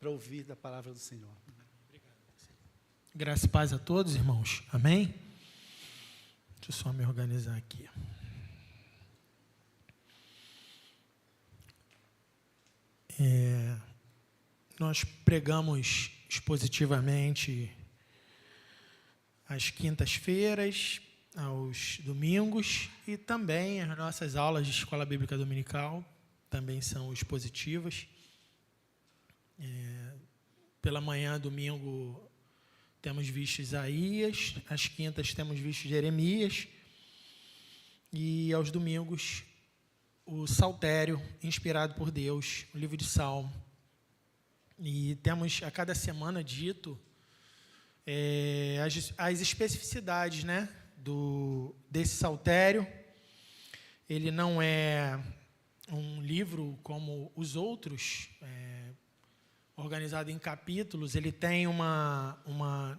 para ouvir da palavra do Senhor. Graça e paz a todos, irmãos. Amém? Deixa eu só me organizar aqui. Nós pregamos expositivamente às quintas-feiras, aos domingos, e também as nossas aulas de Escola Bíblica Dominical também são expositivas. Pela manhã, domingo, temos visto Isaías, às quintas temos visto Jeremias, e aos domingos o Saltério, inspirado por Deus, o livro de Salmo. E temos a cada semana dito as especificidades, né, desse Saltério. Ele não é um livro como os outros, organizado em capítulos. Ele tem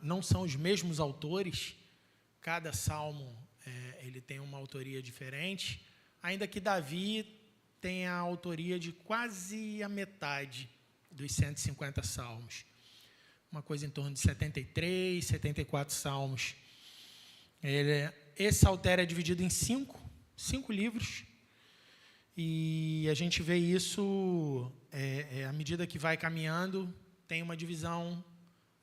não são os mesmos autores. Cada salmo ele tem uma autoria diferente, ainda que Davi tenha a autoria de quase a metade dos 150 salmos. Uma coisa em torno de 73, 74 salmos. Esse Saltério é dividido em cinco livros, e a gente vê isso à medida que vai caminhando. Tem uma divisão,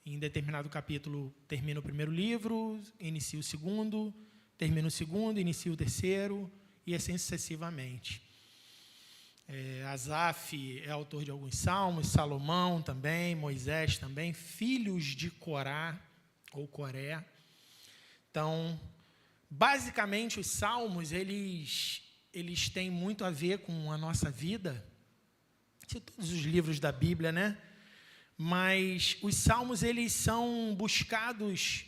em determinado capítulo termina o primeiro livro, inicia o segundo, termina o segundo, inicia o terceiro, e assim sucessivamente. Asaf é autor de alguns salmos, Salomão também, Moisés também, filhos de Corá, ou Coré. Então, basicamente, os salmos, eles têm muito a ver com a nossa vida, de todos os livros da Bíblia, né? Mas os salmos, eles são buscados,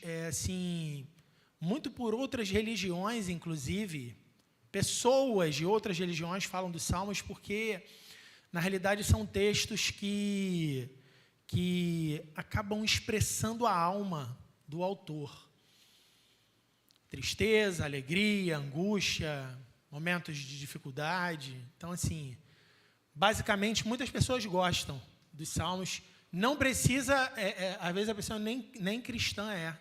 muito por outras religiões, inclusive. Pessoas de outras religiões falam dos salmos porque, na realidade, são textos que acabam expressando a alma do autor. Tristeza, alegria, angústia, momentos de dificuldade. Então, basicamente, muitas pessoas gostam dos salmos. Não precisa, às vezes a pessoa nem cristã é.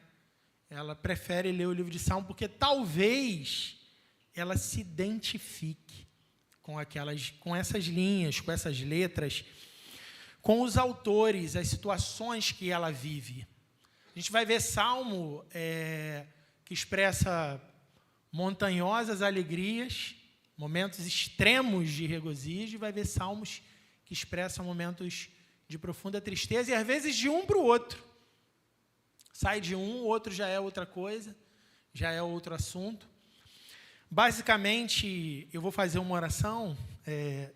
Ela prefere ler o livro de salmo porque talvez ela se identifique com essas linhas, com essas letras, com os autores, as situações que ela vive. A gente vai ver salmo que expressa montanhosas alegrias, momentos extremos de regozijo, e vai ver salmos que expressam momentos de profunda tristeza, e às vezes de um para o outro. Sai de um, o outro já é outra coisa, já é outro assunto. Basicamente, eu vou fazer uma oração,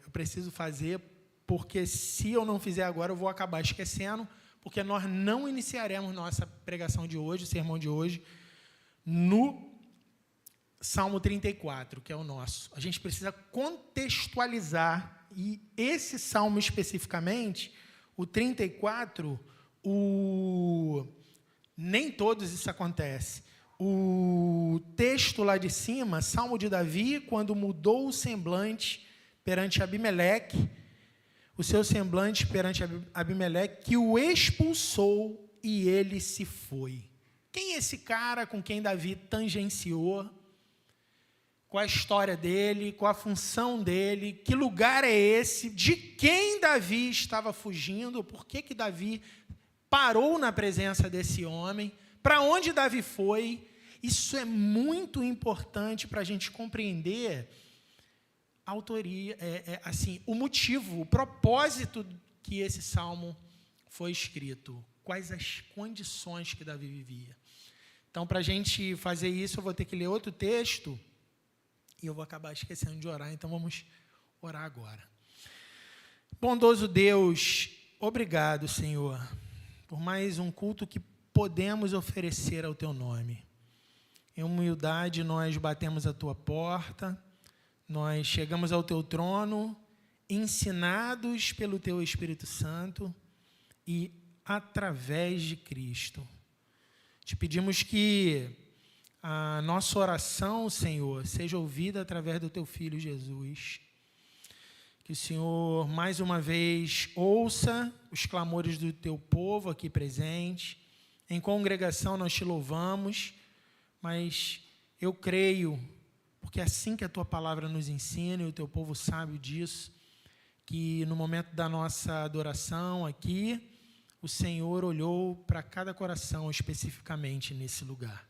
eu preciso fazer, porque se eu não fizer agora, eu vou acabar esquecendo, porque nós não iniciaremos nossa pregação de hoje, o sermão de hoje, no Salmo 34, que é o nosso. A gente precisa contextualizar, e esse salmo especificamente, o 34, nem todos isso acontece. O texto lá de cima, Salmo de Davi, quando mudou o semblante perante Abimeleque, o seu semblante perante Abimeleque, que o expulsou e ele se foi. Quem é esse cara com quem Davi tangenciou? Qual a história dele? Qual a função dele? Que lugar é esse? De quem Davi estava fugindo? Por que Davi parou na presença desse homem? Para onde Davi foi? Isso é muito importante para a gente compreender a autoria, o motivo, o propósito que esse salmo foi escrito. Quais as condições que Davi vivia. Então, para a gente fazer isso, eu vou ter que ler outro texto e eu vou acabar esquecendo de orar, então vamos orar agora. Bondoso Deus, obrigado, Senhor, por mais um culto que podemos oferecer ao Teu nome. Em humildade, nós batemos a Tua porta, nós chegamos ao Teu trono, ensinados pelo Teu Espírito Santo e através de Cristo. Te pedimos que a nossa oração, Senhor, seja ouvida através do Teu Filho Jesus. Que o Senhor, mais uma vez, ouça os clamores do teu povo aqui presente. Em congregação nós te louvamos, mas eu creio, porque é assim que a tua palavra nos ensina, e o teu povo sabe disso, que no momento da nossa adoração aqui, o Senhor olhou para cada coração especificamente nesse lugar.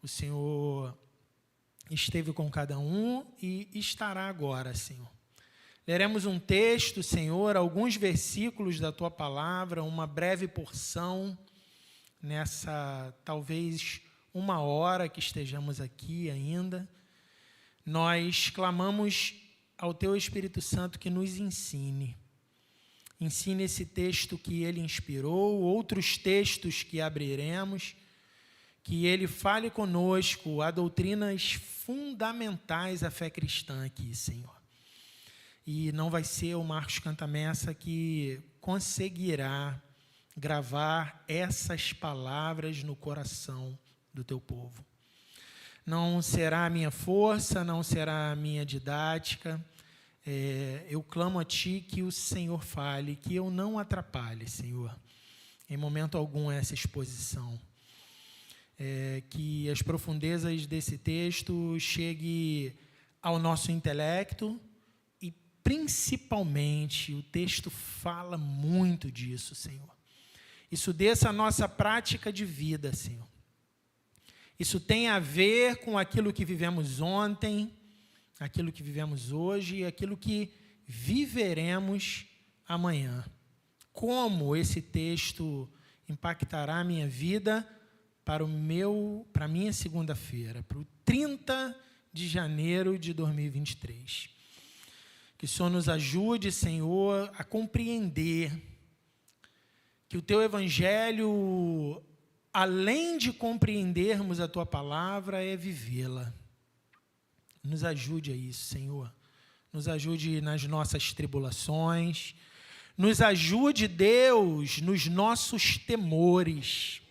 O Senhor esteve com cada um e estará agora, Senhor. Leremos um texto, Senhor, alguns versículos da tua palavra, uma breve porção, nessa talvez 1 hora que estejamos aqui ainda. Nós clamamos ao teu Espírito Santo que nos ensine. Ensine esse texto que ele inspirou, outros textos que abriremos, que ele fale conosco a doutrinas fundamentais à fé cristã aqui, Senhor. E não vai ser o Marcos Cantamessa que conseguirá gravar essas palavras no coração do teu povo. Não será a minha força, não será a minha didática. Eu clamo a Ti que o Senhor fale, que eu não atrapalhe, Senhor, em momento algum essa exposição. Que as profundezas desse texto cheguem ao nosso intelecto, principalmente, o texto fala muito disso, Senhor. Isso desça a nossa prática de vida, Senhor. Isso tem a ver com aquilo que vivemos ontem, aquilo que vivemos hoje e aquilo que viveremos amanhã. Como esse texto impactará a minha vida para a minha segunda-feira, para o 30 de janeiro de 2023. Que o Senhor nos ajude, Senhor, a compreender que o Teu Evangelho, além de compreendermos a Tua palavra, é vivê-la. Nos ajude a isso, Senhor. Nos ajude nas nossas tribulações. Nos ajude, Deus, nos nossos temores.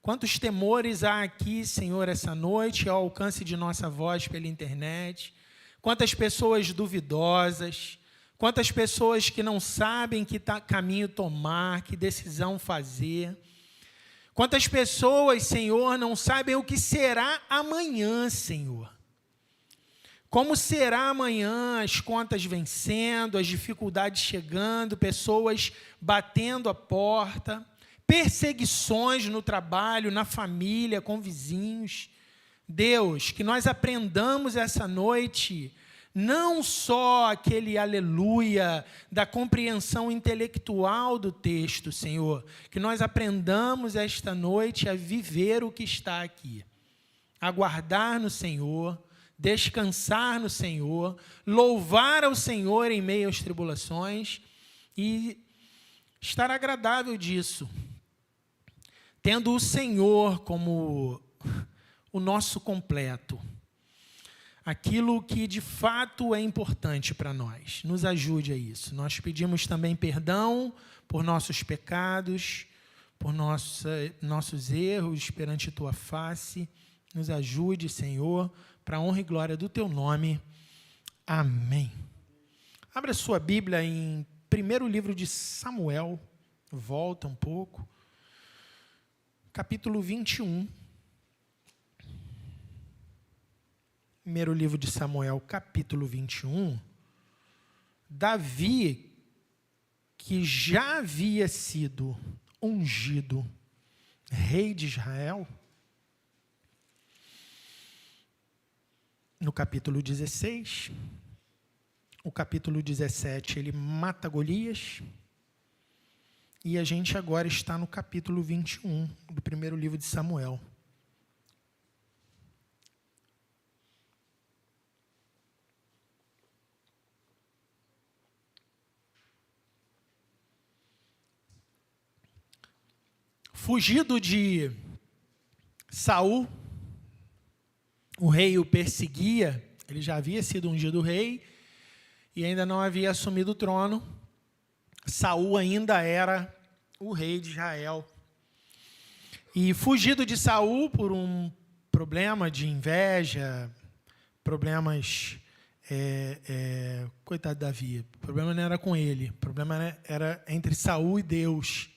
Quantos temores há aqui, Senhor, essa noite, ao alcance de nossa voz pela internet. Quantas pessoas duvidosas, quantas pessoas que não sabem que caminho tomar, que decisão fazer. Quantas pessoas, Senhor, não sabem o que será amanhã, Senhor. Como será amanhã, as contas vencendo, as dificuldades chegando, pessoas batendo a porta, perseguições no trabalho, na família, com vizinhos. Deus, que nós aprendamos essa noite, não só aquele aleluia da compreensão intelectual do texto, Senhor, que nós aprendamos esta noite a viver o que está aqui, aguardar no Senhor, descansar no Senhor, louvar ao Senhor em meio às tribulações e estar agradável disso, tendo o Senhor como o nosso completo, aquilo que de fato é importante para nós. Nos ajude a isso. Nós pedimos também perdão por nossos pecados, por nossos erros perante Tua face. Nos ajude, Senhor, para a honra e glória do Teu nome. Amém. Abra sua Bíblia em primeiro livro de Samuel, volta um pouco, capítulo 21. Primeiro livro de Samuel, capítulo 21, Davi, que já havia sido ungido rei de Israel, no capítulo 16, o capítulo 17, ele mata Golias, e a gente agora está no capítulo 21 do primeiro livro de Samuel. Fugido de Saul, o rei o perseguia, ele já havia sido ungido rei e ainda não havia assumido o trono. Saul ainda era o rei de Israel. E fugido de Saul por um problema de inveja, problemas Coitado de Davi, o problema não era com ele, o problema era entre Saul e Deus.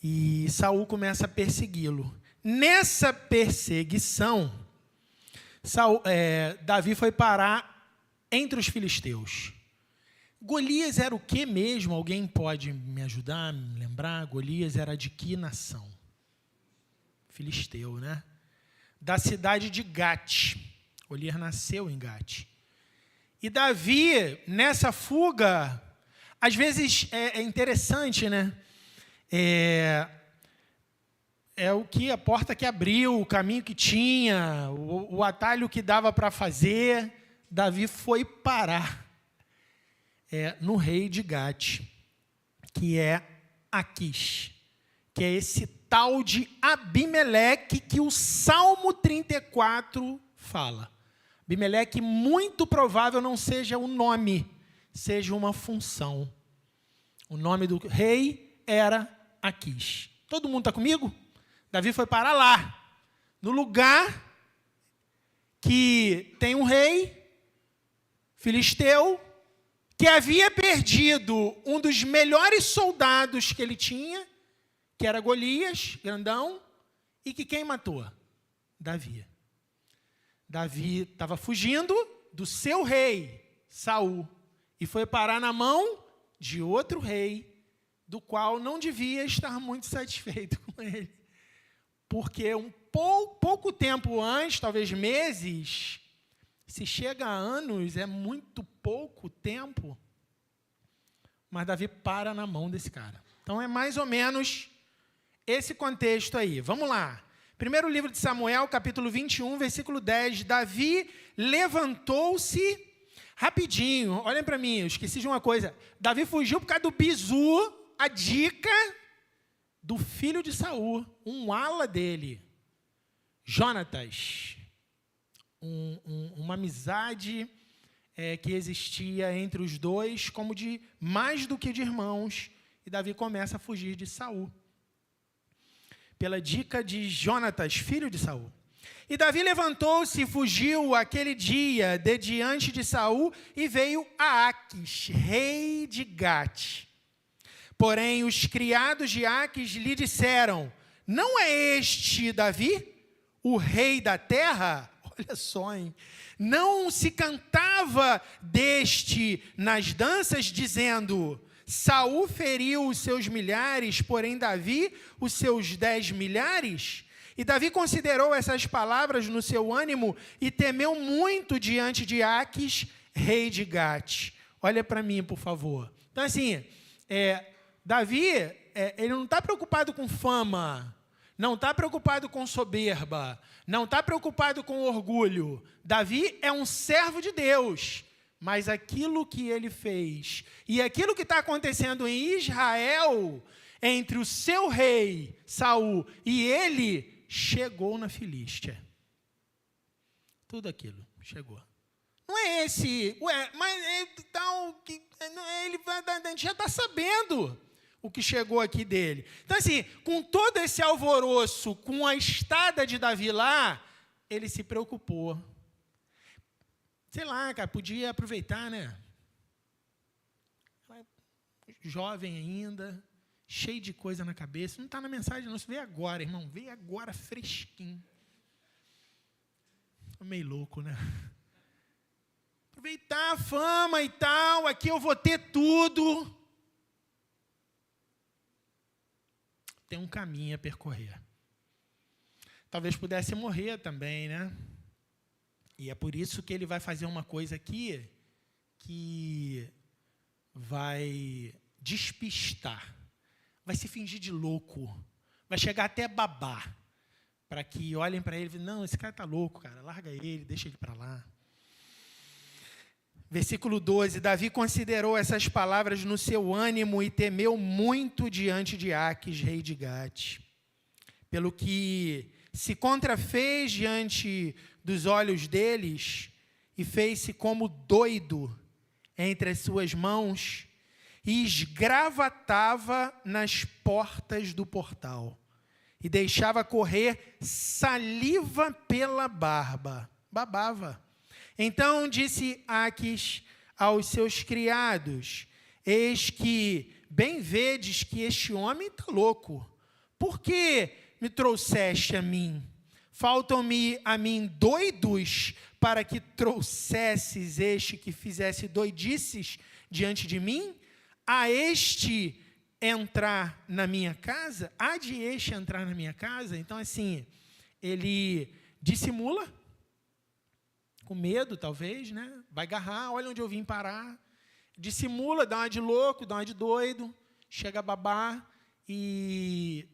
E Saul começa a persegui-lo. Nessa perseguição, Davi foi parar entre os filisteus. Golias era o que mesmo? Alguém pode me ajudar, me lembrar? Golias era de que nação? Filisteu, né? Da cidade de Gate. Golias nasceu em Gate. E Davi, nessa fuga, às vezes é interessante, né? A porta que abriu, o caminho que tinha, o atalho que dava para fazer. Davi foi parar no rei de Gate, que é Aquis, que é esse tal de Abimeleque que o Salmo 34 fala. Abimeleque, muito provável não seja o nome, seja uma função. O nome do rei era Aquis. Todo mundo está comigo? Davi foi parar lá, no lugar que tem um rei filisteu que havia perdido um dos melhores soldados que ele tinha, que era Golias, grandão, e que quem matou? Davi. Davi estava fugindo do seu rei, Saul, e foi parar na mão de outro rei, do qual não devia estar muito satisfeito com ele. Porque pouco tempo antes, talvez meses, se chega a anos, é muito pouco tempo, mas Davi para na mão desse cara. Então é mais ou menos esse contexto aí. Vamos lá. Primeiro livro de Samuel, capítulo 21, versículo 10. Davi levantou-se rapidinho. Olhem para mim, eu esqueci de uma coisa. Davi fugiu por causa do bizu, a dica do filho de Saul, um ala dele, Jonatas. Uma amizade que existia entre os dois, como de mais do que de irmãos. E Davi começa a fugir de Saul, pela dica de Jonatas, filho de Saul. E Davi levantou-se e fugiu aquele dia de diante de Saul e veio a Aquis, rei de Gate. Porém, os criados de Aquis lhe disseram: não é este Davi, o rei da terra? Olha só, hein? Não se cantava deste nas danças, dizendo: Saul feriu os seus milhares, porém Davi os seus 10 milhares? E Davi considerou essas palavras no seu ânimo e temeu muito diante de Aquis, rei de Gate. Olha para mim, por favor. Então, assim, Davi, ele não está preocupado com fama, não está preocupado com soberba, não está preocupado com orgulho. Davi é um servo de Deus, mas aquilo que ele fez e aquilo que está acontecendo em Israel, entre o seu rei, Saul, e ele, chegou na Filístia. Tudo aquilo chegou. Não é esse, mas a gente já está sabendo o que chegou aqui dele. Então, assim, com todo esse alvoroço, com a estada de Davi lá, ele se preocupou. Sei lá, cara, podia aproveitar, né? Jovem ainda, cheio de coisa na cabeça. Não está na mensagem, não. Isso veio agora, irmão. Veio agora, fresquinho. Estou meio louco, né? Aproveitar a fama e tal. Aqui eu vou ter tudo. Tem um caminho a percorrer. Talvez pudesse morrer também, né? E é por isso que ele vai fazer uma coisa aqui que vai despistar, vai se fingir de louco, vai chegar até babar, para que olhem para ele e falem: não, esse cara está louco, cara, larga ele, deixa ele para lá. Versículo 12, Davi considerou essas palavras no seu ânimo e temeu muito diante de Aquis, rei de Gate, pelo que se contrafez diante dos olhos deles e fez-se como doido entre as suas mãos e esgravatava nas portas do portal e deixava correr saliva pela barba, babava. Então disse Aques aos seus criados: eis que bem vedes que este homem está louco. Por que me trouxeste a mim? Faltam-me a mim doidos para que trouxesses este que fizesse doidices diante de mim? A este entrar na minha casa? Há de este entrar na minha casa? Então, assim, ele dissimula, com medo, talvez, né? Vai agarrar, olha onde eu vim parar. Dissimula, dá uma de louco, dá uma de doido, chega a babar e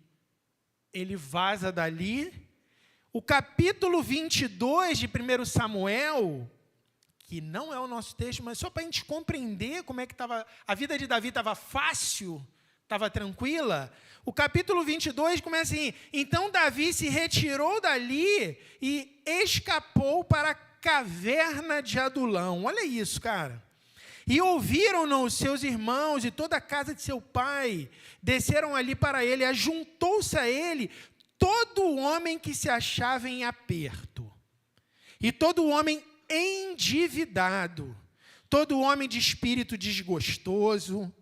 ele vaza dali. O capítulo 22 de 1 Samuel, que não é o nosso texto, mas só para a gente compreender como é que estava, a vida de Davi estava fácil, estava tranquila. O capítulo 22 começa assim: então Davi se retirou dali e escapou para a caverna de Adulão. Olha isso, cara. E ouviram-no os seus irmãos e toda a casa de seu pai, desceram ali para ele, ajuntou-se a ele todo homem que se achava em aperto, e todo homem endividado, todo homem de espírito desgostoso,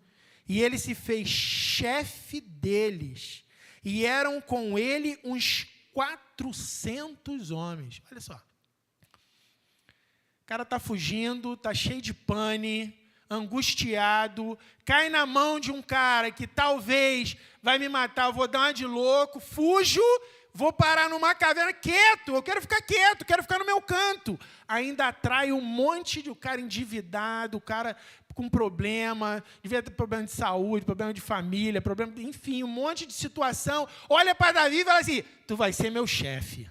e ele se fez chefe deles, e eram com ele uns 400 homens. Olha só. O cara está fugindo, está cheio de pane, angustiado, cai na mão de um cara que talvez vai me matar, eu vou dar uma de louco, fujo, vou parar numa caverna quieto, eu quero ficar quieto, quero ficar no meu canto. Ainda atrai um monte de cara endividado, o cara com problema, devia ter problema de saúde, problema de família, problema, enfim, um monte de situação. Olha para Davi e fala assim: tu vai ser meu chefe.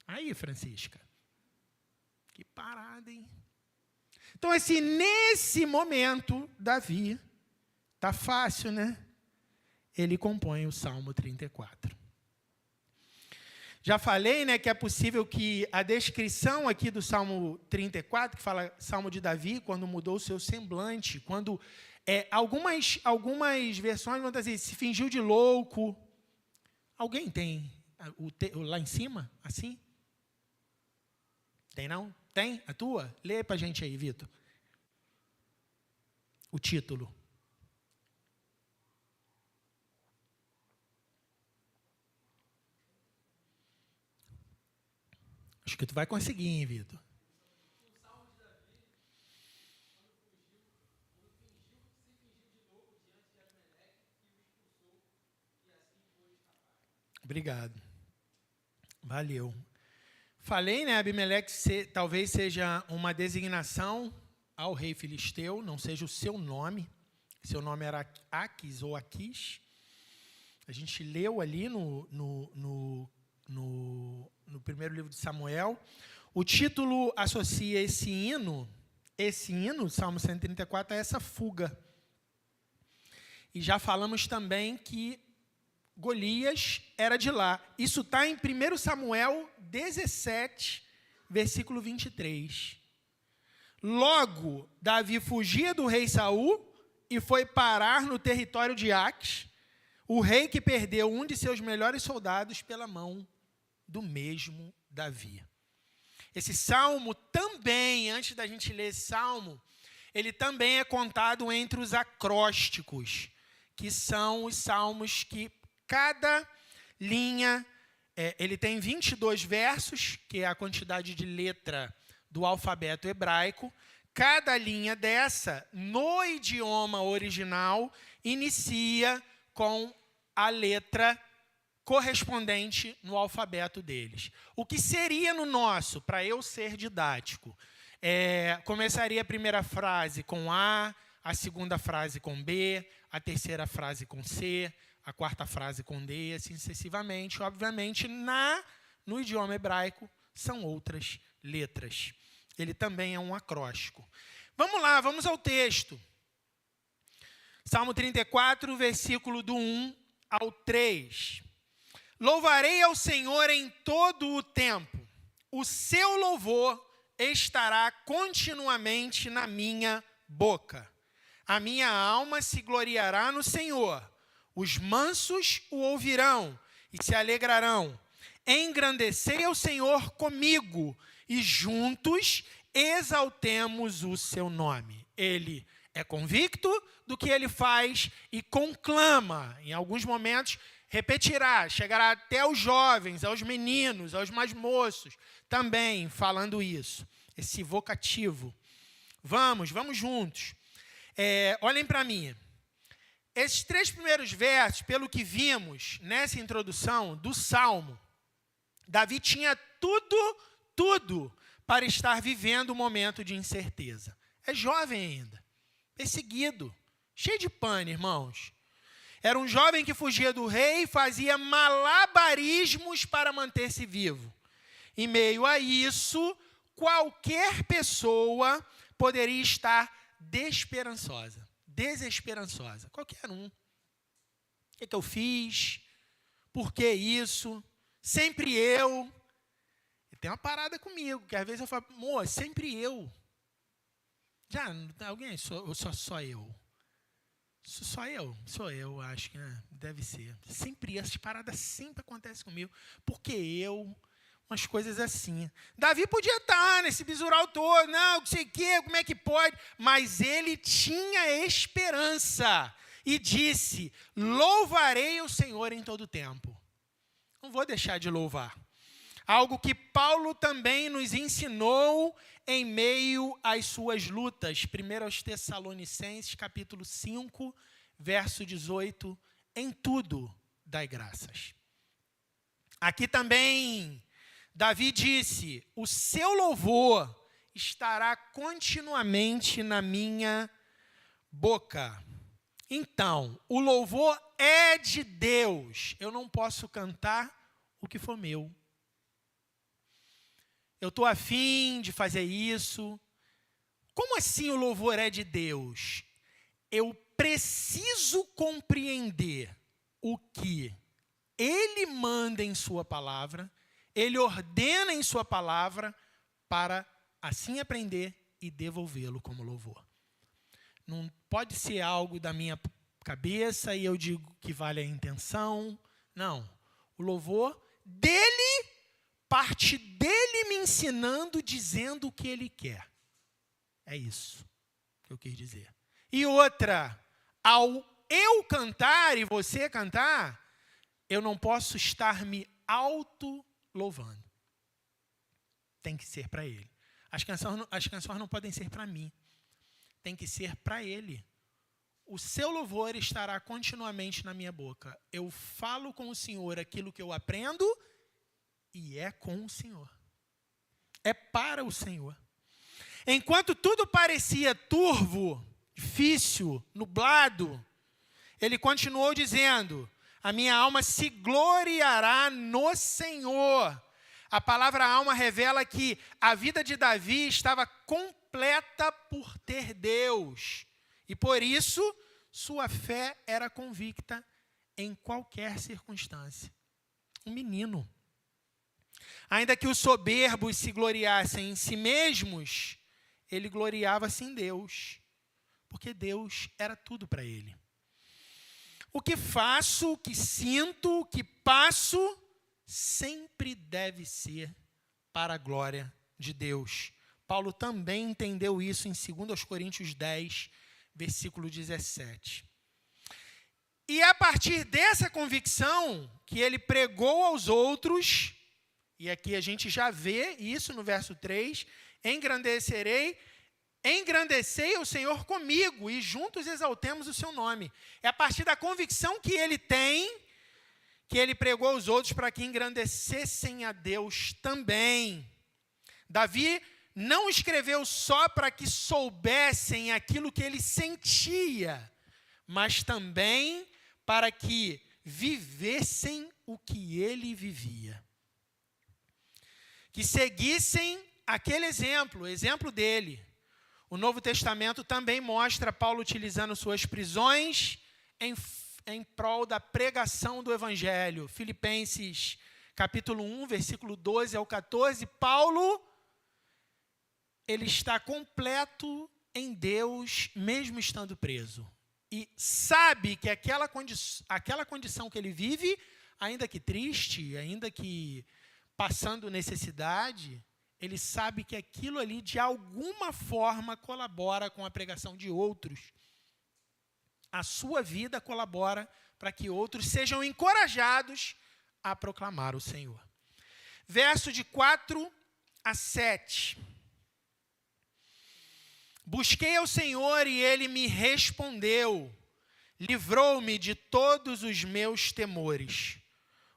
Aí, Francisca. Que parada, hein? Então, assim, nesse momento, Davi, tá fácil, né? Ele compõe o Salmo 34. Já falei, né, que é possível que a descrição aqui do Salmo 34, que fala Salmo de Davi, quando mudou o seu semblante, quando algumas versões vão dizer, se fingiu de louco. Alguém tem lá em cima, assim? Tem não? Tem? A tua? Lê para a gente aí, Vitor. O título. Acho que tu vai conseguir, hein, Vitor? Obrigado. Valeu. Falei, né, Abimeleque talvez seja uma designação ao rei filisteu, não seja o seu nome. Seu nome era Aques ou Aquis. A gente leu ali no primeiro livro de Samuel. O título associa esse hino, Salmo 134, a essa fuga. E já falamos também que Golias era de lá. Isso está em 1 Samuel 17, versículo 23. Logo, Davi fugia do rei Saul e foi parar no território de Aques, o rei que perdeu um de seus melhores soldados pela mão do mesmo Davi. Esse salmo também, antes da gente ler esse salmo, ele também é contado entre os acrósticos, que são os salmos que cada linha, ele tem 22 versos, que é a quantidade de letra do alfabeto hebraico. Cada linha dessa, no idioma original, inicia com a letra correspondente no alfabeto deles. O que seria no nosso, para eu ser didático? Começaria a primeira frase com A, a segunda frase com B, a terceira frase com C, a quarta frase com D, assim sucessivamente. Obviamente, no idioma hebraico, são outras letras. Ele também é um acróstico. Vamos lá, vamos ao texto. Salmo 34, versículo do 1 ao 3. Louvarei ao Senhor em todo o tempo. O seu louvor estará continuamente na minha boca. A minha alma se gloriará no Senhor. Os mansos o ouvirão e se alegrarão. Engrandecei ao Senhor comigo, e juntos exaltemos o seu nome. Ele é convicto do que ele faz e conclama. Em alguns momentos, repetirá, chegará até aos jovens, aos meninos, aos mais moços, também falando isso. Esse vocativo. Vamos juntos. Olhem para mim. Esses 3 primeiros versos, pelo que vimos nessa introdução do Salmo, Davi tinha tudo para estar vivendo um momento de incerteza. É jovem ainda, perseguido, cheio de pane, irmãos. Era um jovem que fugia do rei e fazia malabarismos para manter-se vivo. Em meio a isso, qualquer pessoa poderia estar desesperançosa. Qualquer um. O que eu fiz? Por que isso? Sempre eu. E tem uma parada comigo, que às vezes eu falo, amor, sempre eu. Já, alguém, só eu. Sou eu, acho que deve ser. Sempre, essas paradas sempre acontecem comigo. Porque eu, umas coisas assim. Davi podia estar nesse bisural todo, não sei o quê, como é que pode? Mas ele tinha esperança e disse, louvarei o Senhor em todo tempo. Não vou deixar de louvar. Algo que Paulo também nos ensinou em meio às suas lutas. 1 aos Tessalonicenses, capítulo 5, verso 18. Em tudo, dai graças. Aqui também, Davi disse, o seu louvor estará continuamente na minha boca. Então, o louvor é de Deus. Eu não posso cantar o que for meu. Eu estou afim de fazer isso. Como assim o louvor é de Deus? Eu preciso compreender o que Ele manda em sua palavra, Ele ordena em sua palavra, para assim aprender e devolvê-lo como louvor. Não pode ser algo da minha cabeça e eu digo que vale a intenção. Não. O louvor dele, parte dele me ensinando, dizendo o que ele quer. É isso que eu quis dizer. E outra, ao eu cantar e você cantar, eu não posso estar me auto-louvando. Tem que ser para ele. As canções não podem ser para mim. Tem que ser para ele. O seu louvor estará continuamente na minha boca. Eu falo com o Senhor aquilo que eu aprendo e é com o Senhor. É para o Senhor. Enquanto tudo parecia turvo, difícil, nublado, ele continuou dizendo, a minha alma se gloriará no Senhor. A palavra alma revela que a vida de Davi estava completa por ter Deus. E por isso, sua fé era convicta em qualquer circunstância. Um menino. Ainda que os soberbos se gloriassem em si mesmos, ele gloriava-se em Deus. Porque Deus era tudo para ele. O que faço, o que sinto, o que passo, sempre deve ser para a glória de Deus. Paulo também entendeu isso em 2 Coríntios 10, versículo 17. E a partir dessa convicção que ele pregou aos outros, e aqui a gente já vê isso no verso 3, engrandecei o Senhor comigo e juntos exaltemos o seu nome. É a partir da convicção que ele tem, que ele pregou aos outros para que engrandecessem a Deus também. Davi não escreveu só para que soubessem aquilo que ele sentia, mas também para que vivessem o que ele vivia. Que seguissem aquele exemplo, o exemplo dele. O Novo Testamento também mostra Paulo utilizando suas prisões em prol da pregação do Evangelho. Filipenses capítulo 1, versículo 12 ao 14, Paulo, ele está completo em Deus, mesmo estando preso. E sabe que aquela condição que ele vive, ainda que triste, ainda que passando necessidade, ele sabe que aquilo ali, de alguma forma, colabora com a pregação de outros. A sua vida colabora para que outros sejam encorajados a proclamar o Senhor. Verso de 4 a 7. Busquei ao Senhor e ele me respondeu. Livrou-me de todos os meus temores.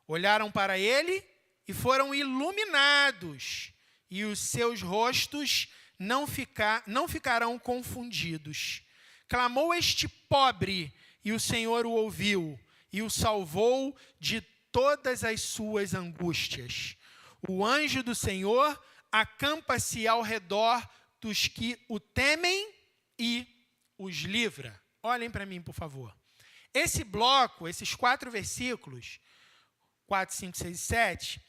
Olharam para ele e foram iluminados, e os seus rostos não ficarão confundidos. Clamou este pobre, e o Senhor o ouviu, e o salvou de todas as suas angústias. O anjo do Senhor acampa-se ao redor dos que o temem e os livra. Olhem para mim, por favor. Esse bloco, esses 4 versículos, 4, 5, 6 e 7,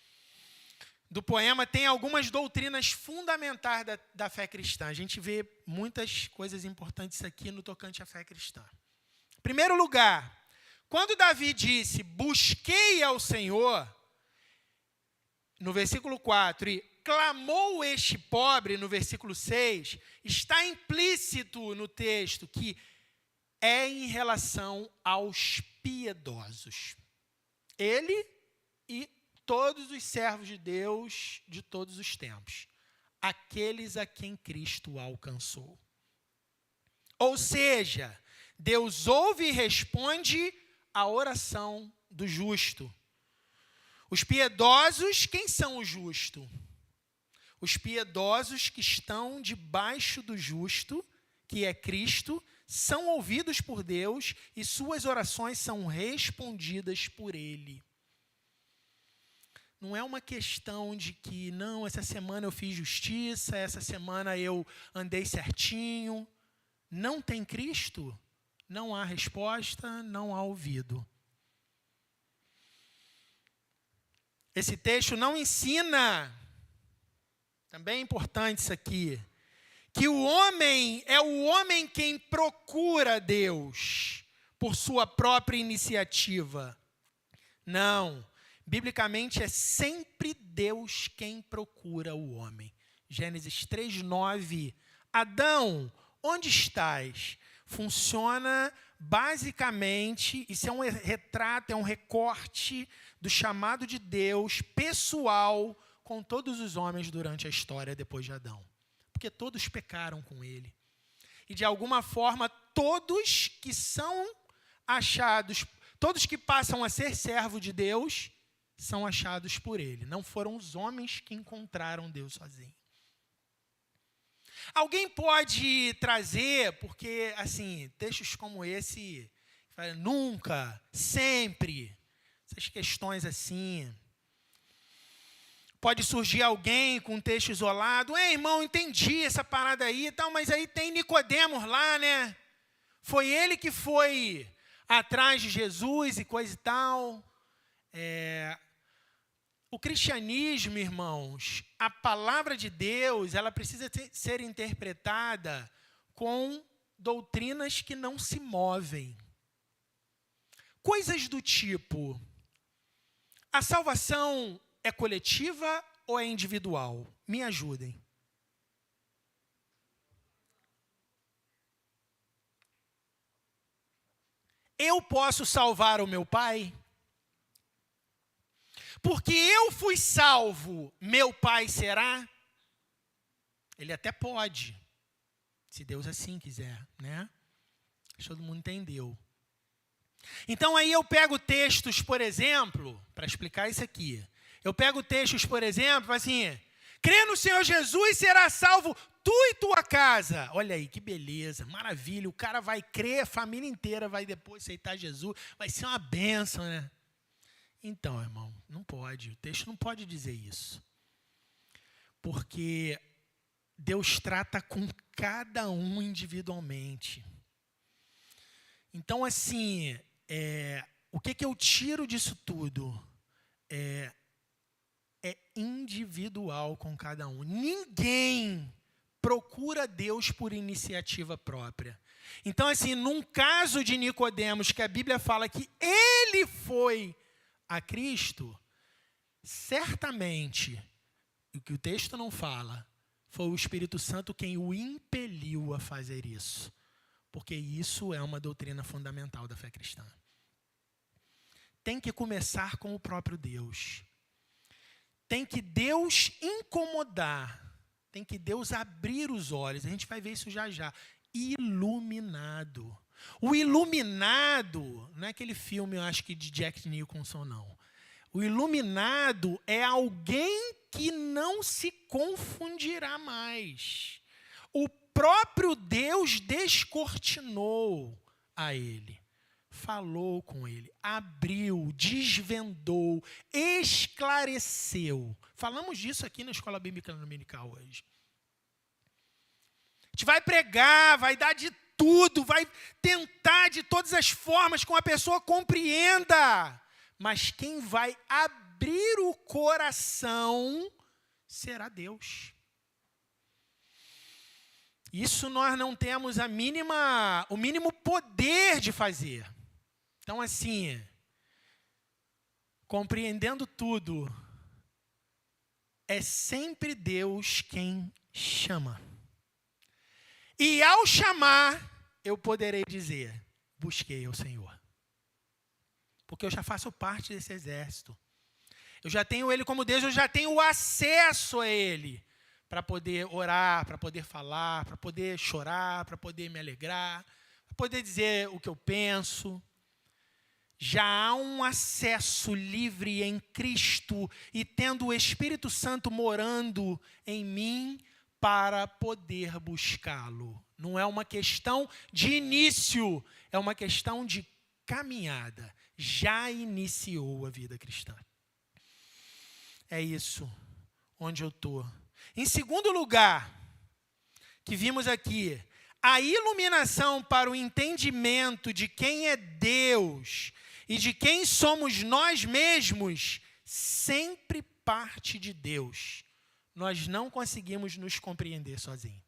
do poema, tem algumas doutrinas fundamentais da fé cristã. A gente vê muitas coisas importantes aqui no tocante à fé cristã. Em primeiro lugar, quando Davi disse, busquei ao Senhor, no versículo 4, e clamou este pobre, no versículo 6, está implícito no texto que é em relação aos piedosos. Ele e todos os servos de Deus de todos os tempos. Aqueles a quem Cristo alcançou. Ou seja, Deus ouve e responde a oração do justo. Os piedosos, quem são os justos? Os piedosos que estão debaixo do justo, que é Cristo, são ouvidos por Deus e suas orações são respondidas por Ele. Não é uma questão de que, não, essa semana eu fiz justiça, essa semana eu andei certinho. Não tem Cristo, não há resposta, não há ouvido. Esse texto não ensina, também é importante isso aqui, que o homem é o homem quem procura Deus por sua própria iniciativa. Não. Biblicamente, é sempre Deus quem procura o homem. Gênesis 3:9. Adão, onde estás? Funciona basicamente, isso é um retrato, é um recorte do chamado de Deus pessoal com todos os homens durante a história depois de Adão. Porque todos pecaram com ele. E de alguma forma, todos que são achados, todos que passam a ser servo de Deus, são achados por ele. Não foram os homens que encontraram Deus sozinhos. Alguém pode trazer, porque, assim, textos como esse, nunca, sempre, essas questões assim. Pode surgir alguém com um texto isolado. Irmão, entendi essa parada aí e tal, mas aí tem Nicodemos lá, né? Foi ele que foi atrás de Jesus e coisa e tal. O cristianismo, irmãos, a palavra de Deus, ela precisa ser interpretada com doutrinas que não se movem. Coisas do tipo, a salvação é coletiva ou é individual? Me ajudem. Eu posso salvar o meu pai? Porque eu fui salvo, meu pai será? Ele até pode, se Deus assim quiser, né? Acho que todo mundo entendeu. Então aí eu pego textos, por exemplo, para explicar isso aqui. Eu pego textos, por exemplo, assim, crê no Senhor Jesus e será salvo tu e tua casa. Olha aí, que beleza, maravilha. O cara vai crer, a família inteira vai depois aceitar Jesus. Vai ser uma bênção, né? Então, irmão, não pode. O texto não pode dizer isso. Porque Deus trata com cada um individualmente. Então, assim, o que eu tiro disso tudo? É individual com cada um. Ninguém procura Deus por iniciativa própria. Então, assim, num caso de Nicodemos, que a Bíblia fala que ele foi a Cristo, certamente o que o texto não fala, foi o Espírito Santo quem o impeliu a fazer isso. Porque isso é uma doutrina fundamental da fé cristã. Tem que começar com o próprio Deus. Tem que Deus incomodar. Tem que Deus abrir os olhos. A gente vai ver isso já já. Iluminado. O iluminado, não é aquele filme, eu acho que de Jack Nicholson, não. O iluminado é alguém que não se confundirá mais. O próprio Deus descortinou a ele, falou com ele, abriu, desvendou, esclareceu. Falamos disso aqui na Escola Bíblica Dominical hoje. A gente vai pregar, vai dar de tudo, vai tentar de todas as formas que uma pessoa compreenda. Mas quem vai abrir o coração será Deus. Isso nós não temos o mínimo poder de fazer. Então, assim, compreendendo tudo, é sempre Deus quem chama. E ao chamar, eu poderei dizer, busquei ao Senhor. Porque eu já faço parte desse exército. Eu já tenho Ele como Deus, eu já tenho o acesso a Ele. Para poder orar, para poder falar, para poder chorar, para poder me alegrar, para poder dizer o que eu penso. Já há um acesso livre em Cristo e tendo o Espírito Santo morando em mim para poder buscá-lo. Não é uma questão de início, é uma questão de caminhada. Já iniciou a vida cristã. É isso, onde eu estou. Em segundo lugar, que vimos aqui, a iluminação para o entendimento de quem é Deus e de quem somos nós mesmos, sempre parte de Deus. Nós não conseguimos nos compreender sozinhos.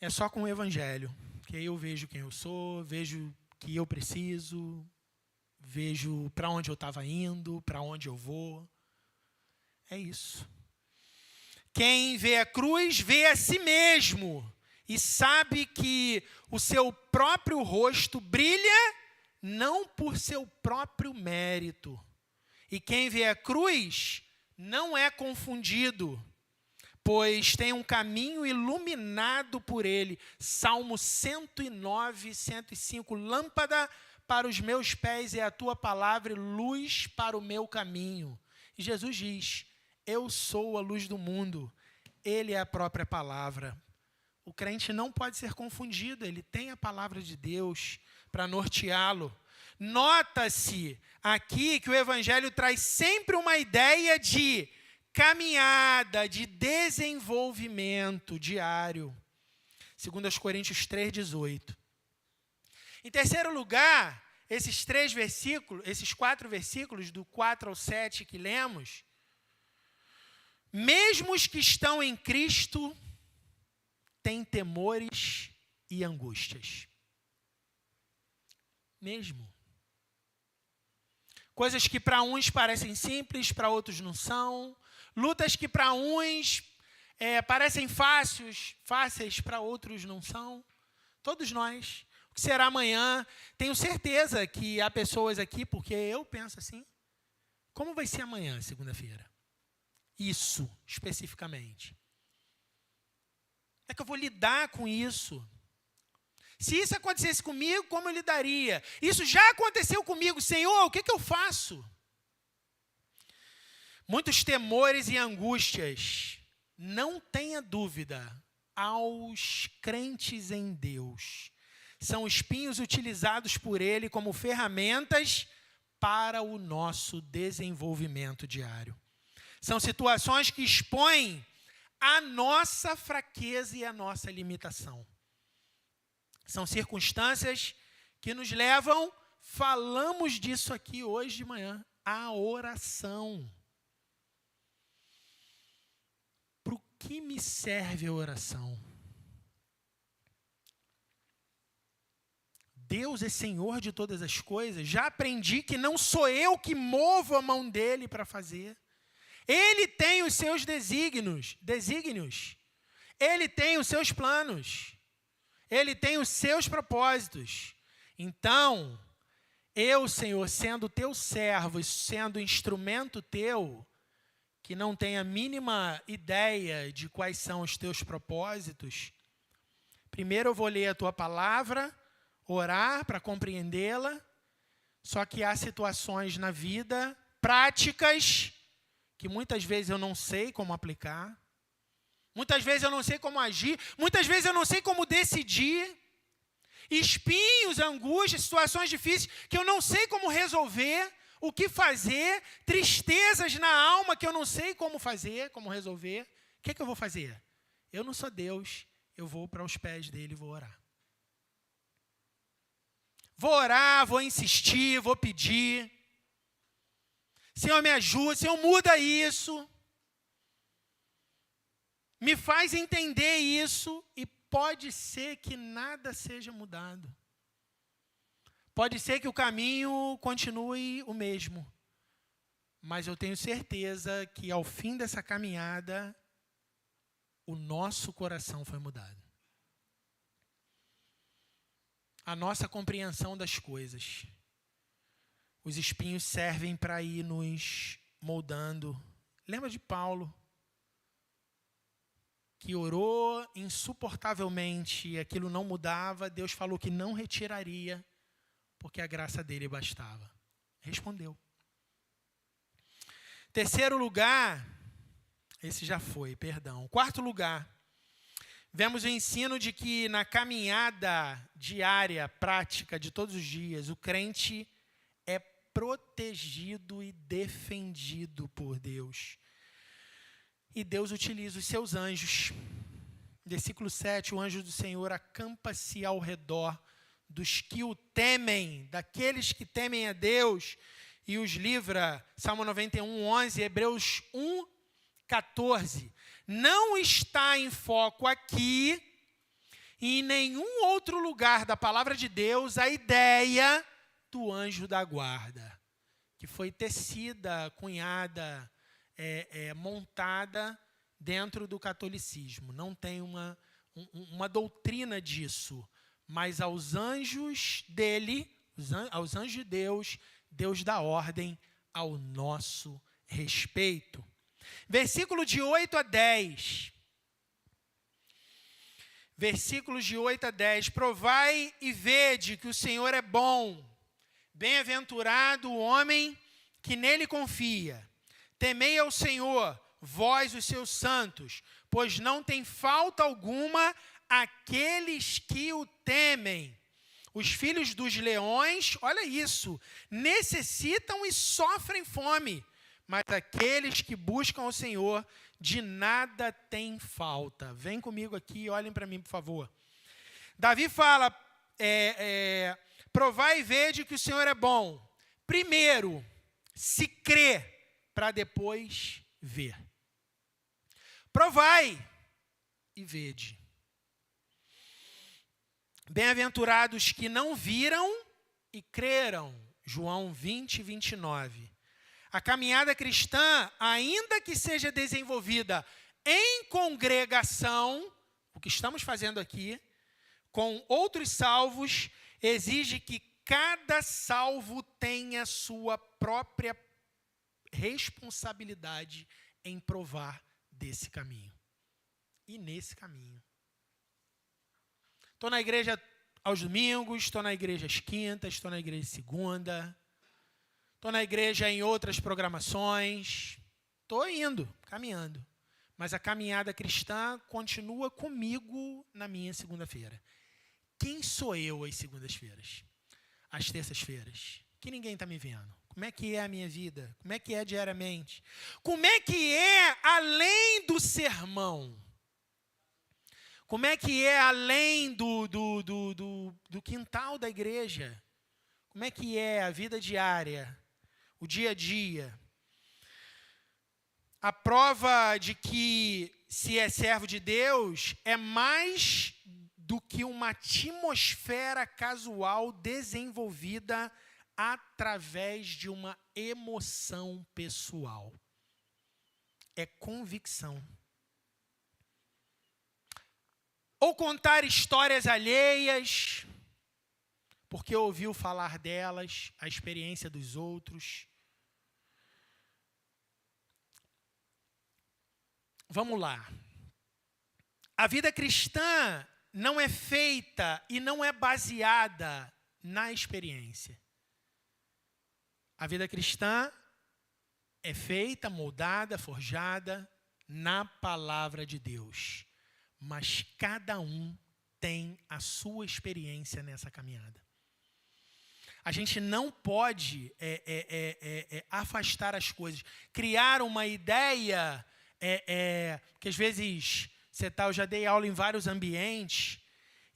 É só com o Evangelho, que aí eu vejo quem eu sou, vejo o que eu preciso, vejo para onde eu estava indo, para onde eu vou. É isso. Quem vê a cruz, vê a si mesmo. E sabe que o seu próprio rosto brilha não por seu próprio mérito. E quem vê a cruz não é confundido, pois tem um caminho iluminado por ele. Salmo 109, 105. Lâmpada para os meus pés é a tua palavra e luz para o meu caminho. E Jesus diz, eu sou a luz do mundo. Ele é a própria palavra. O crente não pode ser confundido. Ele tem a palavra de Deus para norteá-lo. Nota-se aqui que o Evangelho traz sempre uma ideia de caminhada, de desenvolvimento diário. 2 Coríntios 3,18. Em terceiro lugar, esses 4 versículos, do 4 ao 7 que lemos, mesmo os que estão em Cristo têm temores e angústias. Mesmo. Coisas que para uns parecem simples, para outros não são. Lutas que para uns parecem fáceis, para outros não são. Todos nós. O que será amanhã? Tenho certeza que há pessoas aqui, porque eu penso assim, como vai ser amanhã, segunda-feira? Isso, especificamente. É que eu vou lidar com isso. Se isso acontecesse comigo, como eu lidaria? Isso já aconteceu comigo. Senhor, o que eu faço? Muitos temores e angústias. Não tenha dúvida, aos crentes em Deus. São espinhos utilizados por Ele como ferramentas para o nosso desenvolvimento diário. São situações que expõem a nossa fraqueza e a nossa limitação. São circunstâncias que nos levam, falamos disso aqui hoje de manhã, à oração. Para o que me serve a oração? Deus é Senhor de todas as coisas. Já aprendi que não sou eu que movo a mão dele para fazer. Ele tem os seus desígnios. Ele tem os seus planos. Ele tem os seus propósitos. Então, eu, Senhor, sendo teu servo e sendo instrumento teu, que não tem a mínima ideia de quais são os teus propósitos, primeiro eu vou ler a tua palavra, orar para compreendê-la, só que há situações na vida práticas que muitas vezes eu não sei como aplicar, muitas vezes eu não sei como agir, muitas vezes eu não sei como decidir, espinhos, angústias, situações difíceis que eu não sei como resolver, o que fazer, tristezas na alma que eu não sei como fazer, como resolver. O que eu vou fazer? Eu não sou Deus, eu vou para os pés dele e vou orar. Vou orar, vou insistir, vou pedir. Senhor, me ajuda, Senhor, muda isso. Me faz entender isso e pode ser que nada seja mudado. Pode ser que o caminho continue o mesmo. Mas eu tenho certeza que ao fim dessa caminhada, o nosso coração foi mudado. A nossa compreensão das coisas. Os espinhos servem para ir nos moldando. Lembra de Paulo? Que orou insuportavelmente e aquilo não mudava. Deus falou que não retiraria, porque a graça dele bastava. Respondeu. Terceiro lugar, esse já foi, perdão. Quarto lugar, vemos o ensino de que na caminhada diária, prática de todos os dias, o crente é protegido e defendido por Deus. E Deus utiliza os seus anjos. Versículo 7, o anjo do Senhor acampa-se ao redor dos que o temem, daqueles que temem a Deus, e os livra. Salmo 91, 11, Hebreus 1, 14. Não está em foco aqui, e em nenhum outro lugar da palavra de Deus, a ideia do anjo da guarda, que foi tecida, cunhada, montada dentro do catolicismo. Não tem uma doutrina disso, mas aos anjos dele, aos anjos de Deus, Deus dá ordem ao nosso respeito. Versículo de 8 a 10. Versículos de 8 a 10. Provai e vede que o Senhor é bom. Bem-aventurado o homem que nele confia. Temei ao Senhor, vós os seus santos, pois não tem falta alguma aqueles que o temem. Os filhos dos leões, olha isso, necessitam e sofrem fome, mas aqueles que buscam o Senhor, de nada tem falta. Vem comigo aqui, olhem para mim, por favor. Davi fala, provai e vede que o Senhor é bom. Primeiro, se crê, para depois ver. Provai e vede. Bem-aventurados que não viram e creram. João 20, 29. A caminhada cristã, ainda que seja desenvolvida em congregação, o que estamos fazendo aqui, com outros salvos, exige que cada salvo tenha sua própria responsabilidade em provar desse caminho. E nesse caminho. Estou na igreja aos domingos, estou na igreja às quintas, estou na igreja segunda, estou na igreja em outras programações, estou indo, caminhando. Mas a caminhada cristã continua comigo na minha segunda-feira. Quem sou eu às segundas-feiras? Às terças-feiras? Que ninguém está me vendo. Como é que é a minha vida? Como é que é diariamente? Como é que é além do sermão? Como é que é além do quintal da igreja? Como é que é a vida diária, o dia a dia? A prova de que se é servo de Deus é mais do que uma atmosfera casual desenvolvida através de uma emoção pessoal. É convicção. Ou contar histórias alheias, porque ouviu falar delas, a experiência dos outros. Vamos lá. A vida cristã não é feita e não é baseada na experiência. A vida cristã é feita, moldada, forjada na palavra de Deus. Mas cada um tem a sua experiência nessa caminhada. A gente não pode afastar as coisas, criar uma ideia que às vezes eu já dei aula em vários ambientes,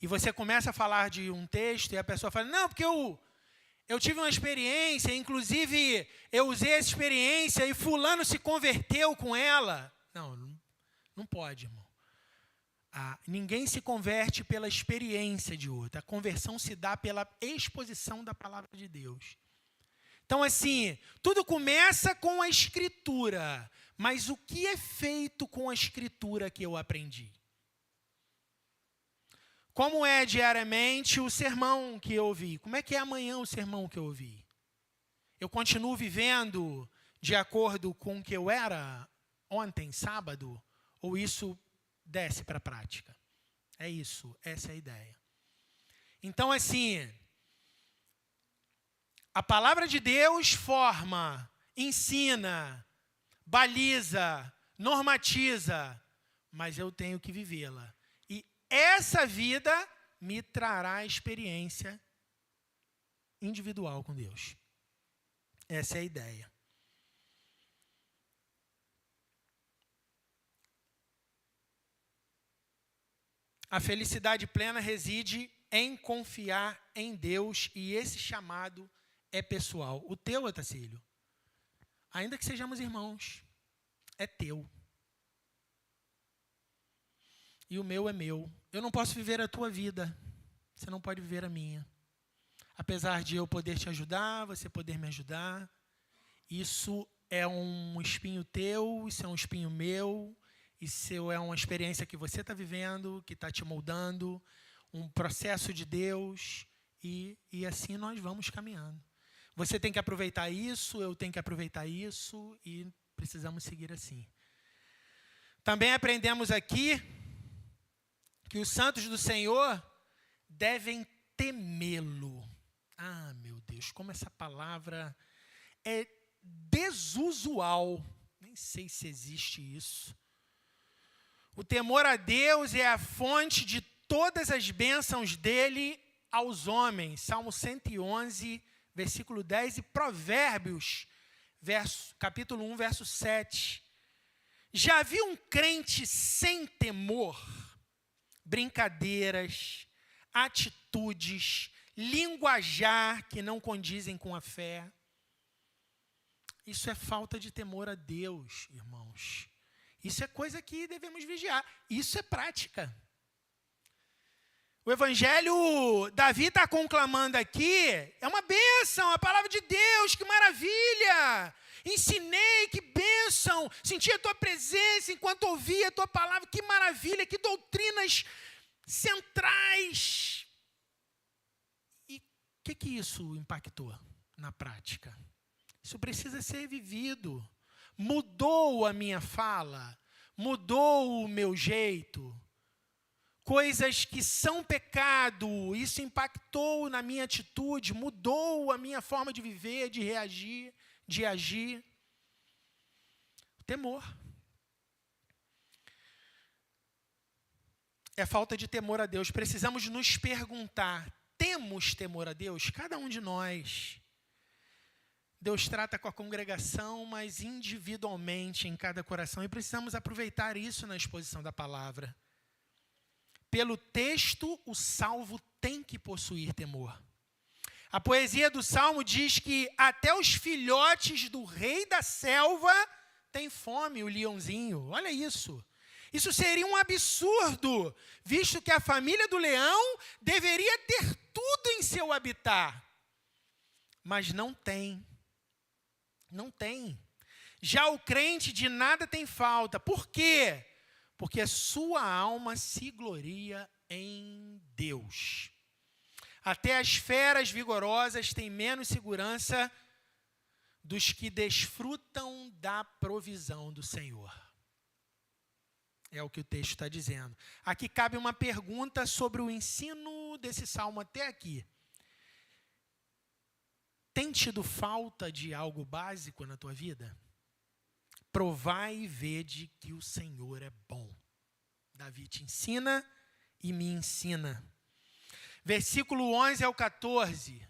e você começa a falar de um texto e a pessoa fala, não, porque eu tive uma experiência, inclusive eu usei essa experiência e fulano se converteu com ela. Não pode, irmão. Ninguém se converte pela experiência de outro. A conversão se dá pela exposição da palavra de Deus. Então, assim, tudo começa com a Escritura. Mas o que é feito com a Escritura que eu aprendi? Como é diariamente o sermão que eu ouvi? Como é que é amanhã o sermão que eu ouvi? Eu continuo vivendo de acordo com o que eu era ontem, sábado? Ou isso desce para a prática? É isso, essa é a ideia. Então, assim, a palavra de Deus forma, ensina, baliza, normatiza, mas eu tenho que vivê-la. E essa vida me trará experiência individual com Deus. Essa é a ideia. A felicidade plena reside em confiar em Deus, e esse chamado é pessoal. O teu, Otacílio, ainda que sejamos irmãos, é teu. E o meu é meu. Eu não posso viver a tua vida, você não pode viver a minha. Apesar de eu poder te ajudar, você poder me ajudar, isso é um espinho teu, isso é um espinho meu. Isso é uma experiência que você está vivendo, que está te moldando, um processo de Deus, e assim nós vamos caminhando. Você tem que aproveitar isso, eu tenho que aproveitar isso, e precisamos seguir assim. Também aprendemos aqui que os santos do Senhor devem temê-lo. Ah, meu Deus, como essa palavra é desusual. Nem sei se existe isso. O temor a Deus é a fonte de todas as bênçãos dele aos homens. Salmo 111, versículo 10, e Provérbios, capítulo 1, verso 7. Já viu um crente sem temor? Brincadeiras, atitudes, linguajar que não condizem com a fé. Isso é falta de temor a Deus, irmãos. Isso é coisa que devemos vigiar. Isso é prática. O evangelho, Davi está conclamando aqui, é uma bênção, a palavra de Deus, que maravilha. Ensinei, que bênção. Senti a tua presença enquanto ouvia a tua palavra, que maravilha, que doutrinas centrais. E o que isso impactou na prática? Isso precisa ser vivido. Mudou a minha fala, mudou o meu jeito. Coisas que são pecado, isso impactou na minha atitude, mudou a minha forma de viver, de reagir, de agir. Temor. É falta de temor a Deus. Precisamos nos perguntar, temos temor a Deus? Cada um de nós. Deus trata com a congregação, mas individualmente em cada coração. E precisamos aproveitar isso na exposição da palavra. Pelo texto, o salvo tem que possuir temor. A poesia do Salmo diz que até os filhotes do rei da selva têm fome, o leãozinho. Olha isso. Isso seria um absurdo, visto que a família do leão deveria ter tudo em seu habitat. Mas não tem. Não tem. Já o crente de nada tem falta. Por quê? Porque a sua alma se gloria em Deus. Até as feras vigorosas têm menos segurança dos que desfrutam da provisão do Senhor. É o que o texto está dizendo. Aqui cabe uma pergunta sobre o ensino desse salmo até aqui. Tem tido falta de algo básico na tua vida? Provai e vede que o Senhor é bom. Davi te ensina e me ensina. Versículo 11 ao 14.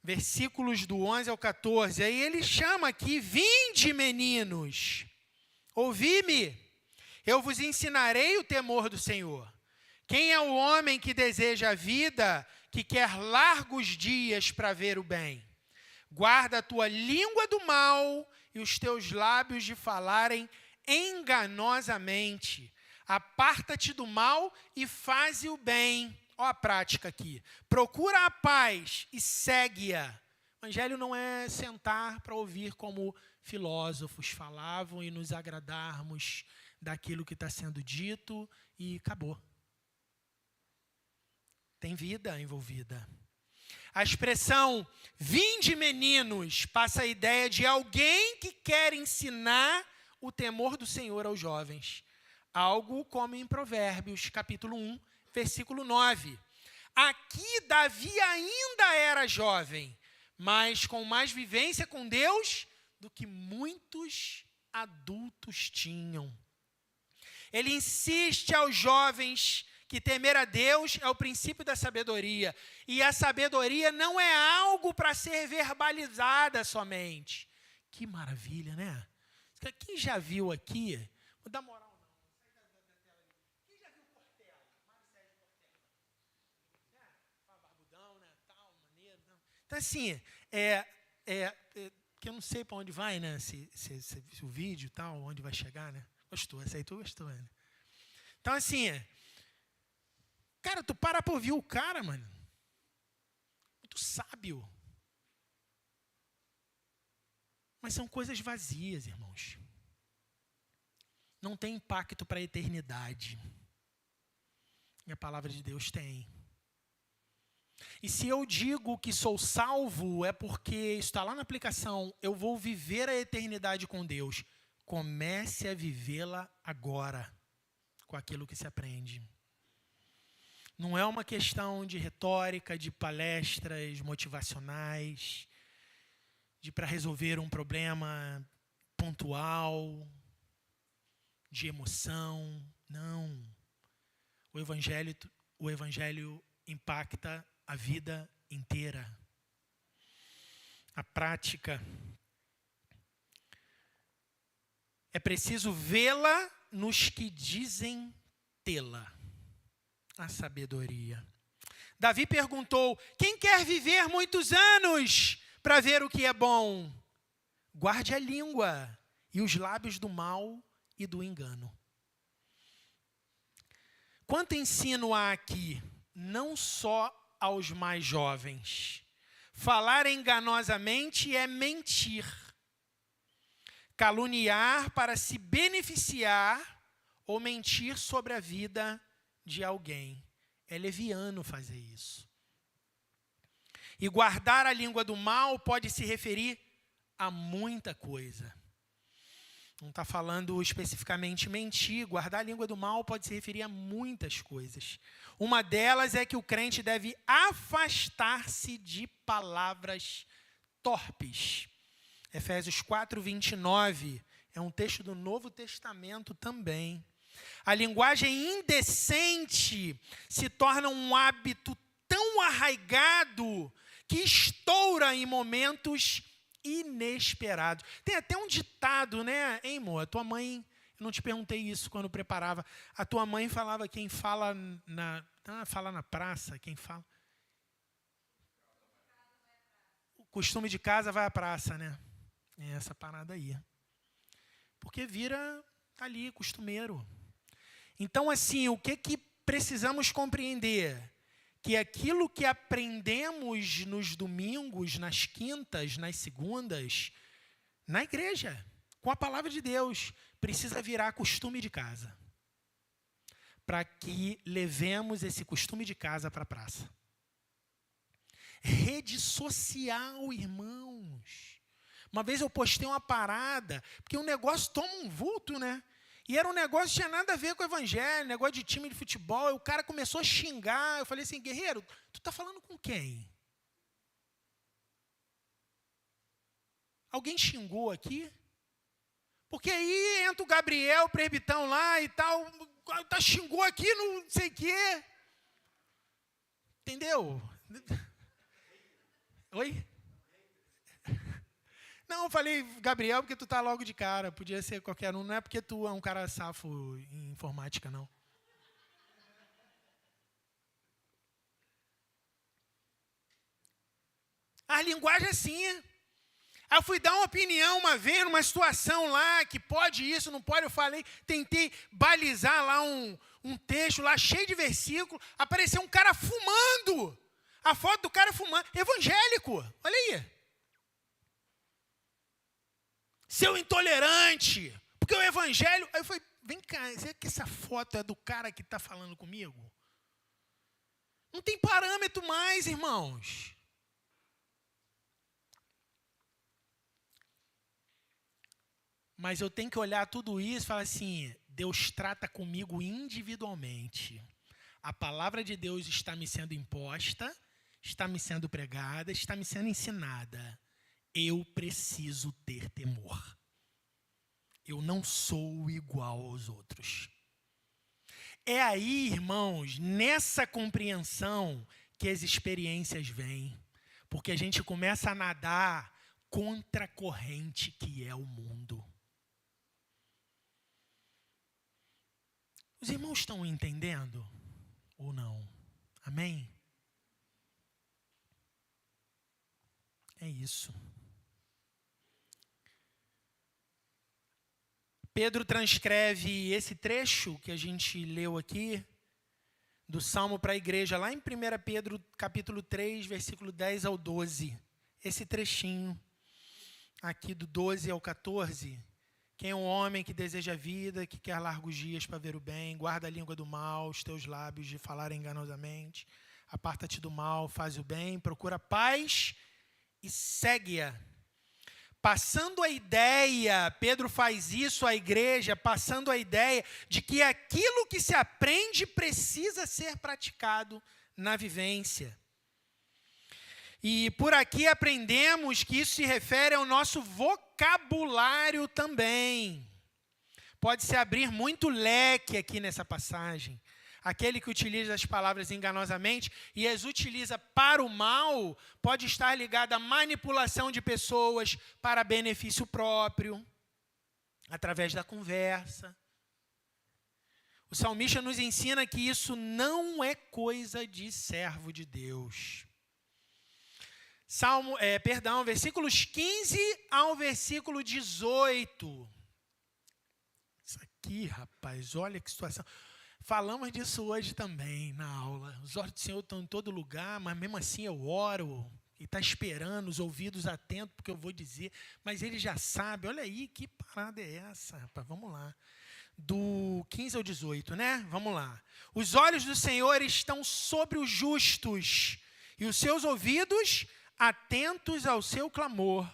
Versículos do 11 ao 14. Aí ele chama aqui: vinde, meninos, ouvi-me, eu vos ensinarei o temor do Senhor. Quem é o homem que deseja a vida, que quer largos dias para ver o bem? Guarda a tua língua do mal e os teus lábios de falarem enganosamente. Aparta-te do mal e faze o bem. Olha a prática aqui. Procura a paz e segue-a. O evangelho não é sentar para ouvir como filósofos falavam e nos agradarmos daquilo que está sendo dito e acabou. Tem vida envolvida. A expressão vinde, meninos, passa a ideia de alguém que quer ensinar o temor do Senhor aos jovens. Algo como em Provérbios, capítulo 1, versículo 9. Aqui Davi ainda era jovem, mas com mais vivência com Deus do que muitos adultos tinham. Ele insiste aos jovens que temer a Deus é o princípio da sabedoria. E a sabedoria não é algo para ser verbalizada somente. Que maravilha, né? Quem já viu aqui? Vou dar moral. Então, assim, que eu não sei para onde vai, né? Se o vídeo e tal, onde vai chegar, né? Gostou, essa aí tu gostou, né? Então, assim, cara, tu para ouvir o cara, mano. Muito sábio. Mas são coisas vazias, irmãos. Não tem impacto para a eternidade. E a palavra de Deus tem. E se eu digo que sou salvo, é porque está lá na aplicação, eu vou viver a eternidade com Deus. Comece a vivê-la agora, com aquilo que se aprende. Não é uma questão de retórica, de palestras motivacionais, de para resolver um problema pontual, de emoção. Não. O evangelho impacta a vida inteira. A prática. É preciso vê-la nos que dizem tê-la. A sabedoria. Davi perguntou: quem quer viver muitos anos para ver o que é bom? Guarde a língua e os lábios do mal e do engano. Quanto ensino há aqui? Não só aos mais jovens. Falar enganosamente é mentir. Caluniar para se beneficiar ou mentir sobre a vida de alguém. É leviano fazer isso. E guardar a língua do mal pode se referir a muita coisa. Não está falando especificamente mentir. Guardar a língua do mal pode se referir a muitas coisas. Uma delas é que o crente deve afastar-se de palavras torpes. Efésios 4:29 é um texto do Novo Testamento também. A linguagem indecente se torna um hábito tão arraigado que estoura em momentos inesperados. Tem até um ditado, né, hein, amor? A tua mãe, eu não te perguntei isso quando preparava, a tua mãe falava: quem fala na praça, quem fala... O costume de casa vai à praça, né? É essa parada aí. Porque vira ali, costumeiro. Então, assim, o que precisamos compreender? Que aquilo que aprendemos nos domingos, nas quintas, nas segundas, na igreja, com a palavra de Deus, precisa virar costume de casa. Para que levemos esse costume de casa para a praça. Rede social, irmãos. Uma vez eu postei uma parada, porque o negócio toma um vulto, né? E era um negócio que tinha nada a ver com o evangelho, negócio de time de futebol. E o cara começou a xingar. Eu falei assim, guerreiro, tu está falando com quem? Alguém xingou aqui? Porque aí entra o Gabriel, o presbitão lá e tal, xingou aqui, não sei o quê. Entendeu? Oi? Não, eu falei, Gabriel, porque tu tá logo de cara. Podia ser qualquer um. Não é porque tu é um cara safo em informática, não. A linguagem é assim. Aí eu fui dar uma opinião uma vez, numa situação lá, que pode isso, não pode. Eu falei, tentei balizar lá um texto lá, cheio de versículo. Apareceu um cara fumando. A foto do cara fumando. Evangélico. Olha aí. Seu intolerante, porque o evangelho... Aí eu falei, vem cá, será que essa foto é do cara que está falando comigo? Não tem parâmetro mais, irmãos. Mas eu tenho que olhar tudo isso e falar assim, Deus trata comigo individualmente. A palavra de Deus está me sendo imposta, está me sendo pregada, está me sendo ensinada. Eu preciso ter temor. Eu não sou igual aos outros. É aí, irmãos, nessa compreensão que as experiências vêm. Porque a gente começa a nadar contra a corrente que é o mundo. Os irmãos estão entendendo ou não? Amém? É isso. Pedro transcreve esse trecho que a gente leu aqui, do Salmo para a igreja, lá em 1 Pedro, capítulo 3, versículo 10 ao 12. Esse trechinho, aqui do 12 ao 14. Quem é um homem que deseja a vida, que quer largos dias para ver o bem, guarda a língua do mal, os teus lábios de falar enganosamente, aparta-te do mal, faz o bem, procura paz e segue-a. Passando a ideia, Pedro faz isso à igreja, passando a ideia de que aquilo que se aprende precisa ser praticado na vivência. E por aqui aprendemos que isso se refere ao nosso vocabulário também. Pode-se abrir muito leque aqui nessa passagem. Aquele que utiliza as palavras enganosamente e as utiliza para o mal, pode estar ligado à manipulação de pessoas para benefício próprio, através da conversa. O salmista nos ensina que isso não é coisa de servo de Deus. Versículos 15 ao versículo 18. Isso aqui, rapaz, olha que situação. Falamos disso hoje também na aula. Os olhos do Senhor estão em todo lugar, mas mesmo assim eu oro e está esperando, os ouvidos atentos porque eu vou dizer. Mas ele já sabe, olha aí, que parada é essa, rapaz? Vamos lá. Do 15 ao 18, né? Vamos lá. Os olhos do Senhor estão sobre os justos e os seus ouvidos atentos ao seu clamor.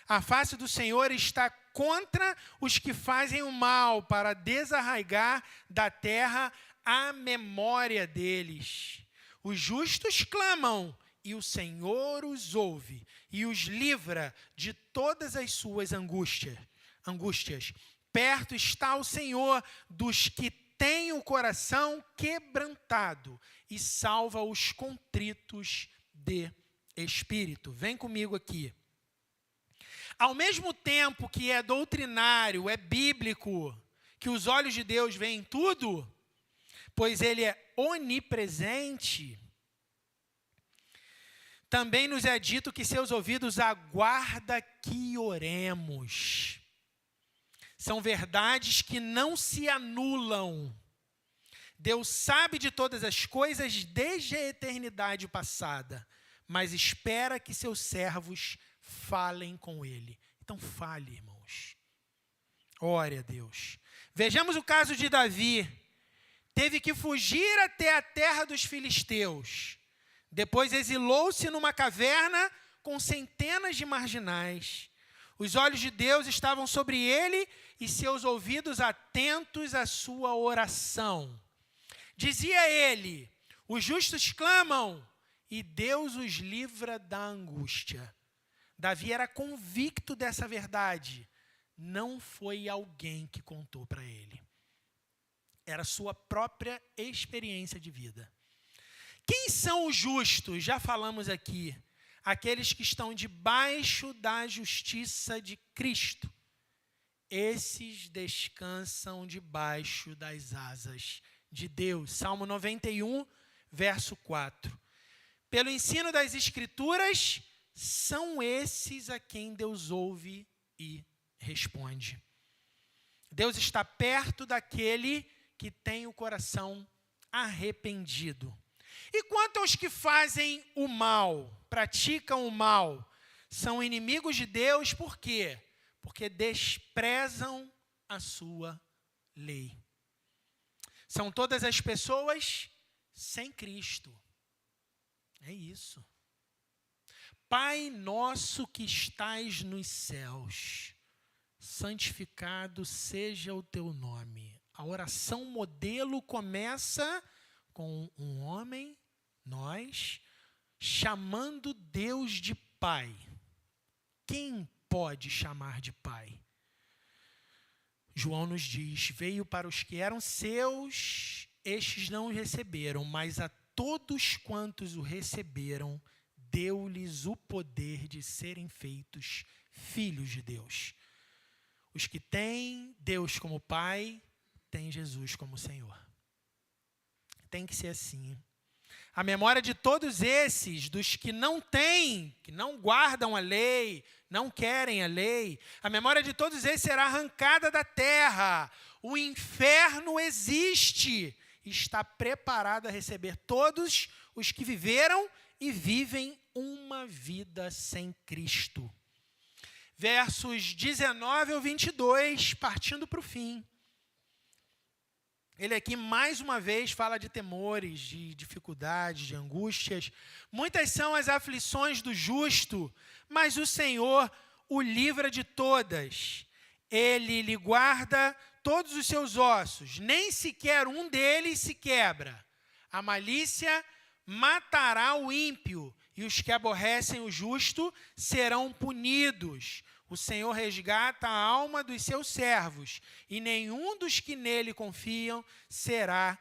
A face do Senhor está contra os que fazem o mal, para desarraigar da terra a memória deles. Os justos clamam, e o Senhor os ouve, e os livra de todas as suas angústias. Perto está o Senhor dos que têm o coração quebrantado, e salva os contritos de espírito. Vem comigo aqui. Ao mesmo tempo que é doutrinário, é bíblico, que os olhos de Deus veem tudo, pois Ele é onipresente, também nos é dito que seus ouvidos aguardam que oremos. São verdades que não se anulam. Deus sabe de todas as coisas desde a eternidade passada, mas espera que seus servos falem com ele. Então fale, irmãos. Ore a Deus. Vejamos o caso de Davi. Teve que fugir até a terra dos filisteus. Depois exilou-se numa caverna com centenas de marginais. Os olhos de Deus estavam sobre ele e seus ouvidos atentos à sua oração. Dizia ele: os justos clamam e Deus os livra da angústia. Davi era convicto dessa verdade. Não foi alguém que contou para ele. Era sua própria experiência de vida. Quem são os justos? Já falamos aqui. Aqueles que estão debaixo da justiça de Cristo. Esses descansam debaixo das asas de Deus. Salmo 91, verso 4. Pelo ensino das Escrituras, são esses a quem Deus ouve e responde. Deus está perto daquele que tem o coração arrependido. E quanto aos que fazem o mal, praticam o mal, são inimigos de Deus, por quê? Porque desprezam a sua lei. São todas as pessoas sem Cristo. É isso. Pai nosso que estais nos céus, santificado seja o teu nome. A oração modelo começa com um homem, nós, chamando Deus de Pai. Quem pode chamar de Pai? João nos diz: veio para os que eram seus, estes não o receberam, mas a todos quantos o receberam, deu-lhes o poder de serem feitos filhos de Deus. Os que têm Deus como Pai, têm Jesus como Senhor. Tem que ser assim. A memória de todos esses, dos que não têm, que não guardam a lei, não querem a lei, a memória de todos esses será arrancada da terra. O inferno existe e está preparado a receber todos os que viveram e vivem uma vida sem Cristo. Versos 19 ao 22, partindo para o fim. Ele aqui, mais uma vez, fala de temores, de dificuldades, de angústias. Muitas são as aflições do justo, mas o Senhor o livra de todas. Ele lhe guarda todos os seus ossos, nem sequer um deles se quebra. A malícia matará o ímpio, e os que aborrecem o justo serão punidos. O Senhor resgata a alma dos seus servos, e nenhum dos que nele confiam será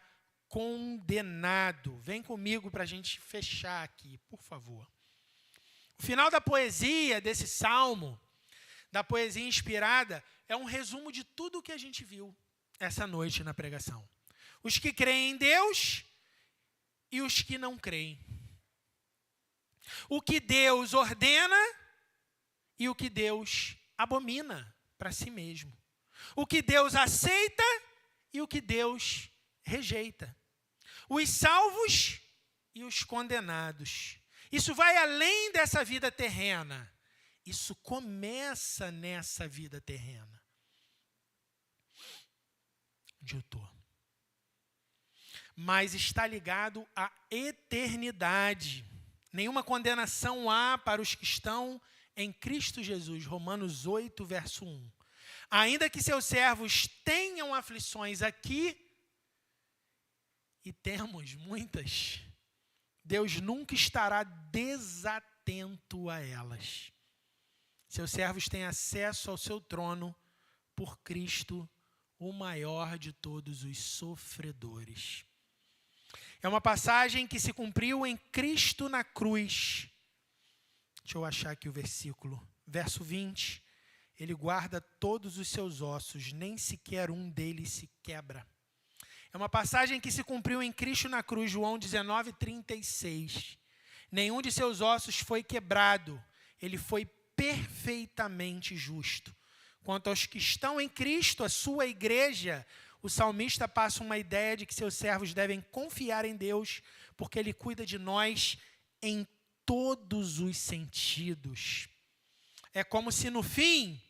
condenado. Vem comigo para a gente fechar aqui, por favor. O final da poesia desse salmo, da poesia inspirada, é um resumo de tudo o que a gente viu essa noite na pregação. Os que creem em Deus e os que não creem. O que Deus ordena e o que Deus abomina para si mesmo. O que Deus aceita e o que Deus rejeita. Os salvos e os condenados. Isso vai além dessa vida terrena. Isso começa nessa vida terrena. Onde eu estou? Mas está ligado à eternidade. Nenhuma condenação há para os que estão em Cristo Jesus, Romanos 8, verso 1. Ainda que seus servos tenham aflições aqui, e temos muitas, Deus nunca estará desatento a elas. Seus servos têm acesso ao seu trono por Cristo, o maior de todos os sofredores. É uma passagem que se cumpriu em Cristo na cruz. Deixa eu achar aqui o versículo. Verso 20. Ele guarda todos os seus ossos, nem sequer um deles se quebra. É uma passagem que se cumpriu em Cristo na cruz, João 19, 36. Nenhum de seus ossos foi quebrado. Ele foi perfeitamente justo. Quanto aos que estão em Cristo, a sua igreja, o salmista passa uma ideia de que seus servos devem confiar em Deus, porque Ele cuida de nós em todos os sentidos. É como se, no fim,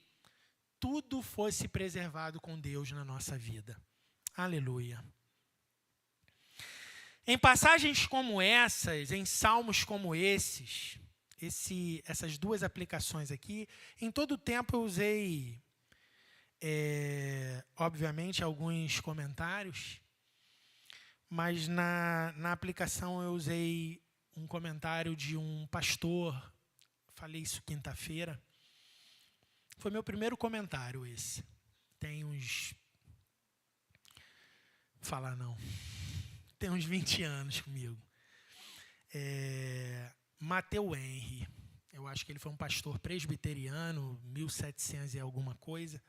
tudo fosse preservado com Deus na nossa vida. Aleluia. Em passagens como essas, em salmos como essas duas aplicações aqui, em todo o tempo eu usei, obviamente, alguns comentários, mas na aplicação eu usei um comentário de um pastor, falei isso quinta-feira. Foi meu primeiro comentário esse. Tem uns... Vou falar não. Tem uns 20 anos comigo. Matthew Henry. Eu acho que ele foi um pastor presbiteriano, 1700 e alguma coisa.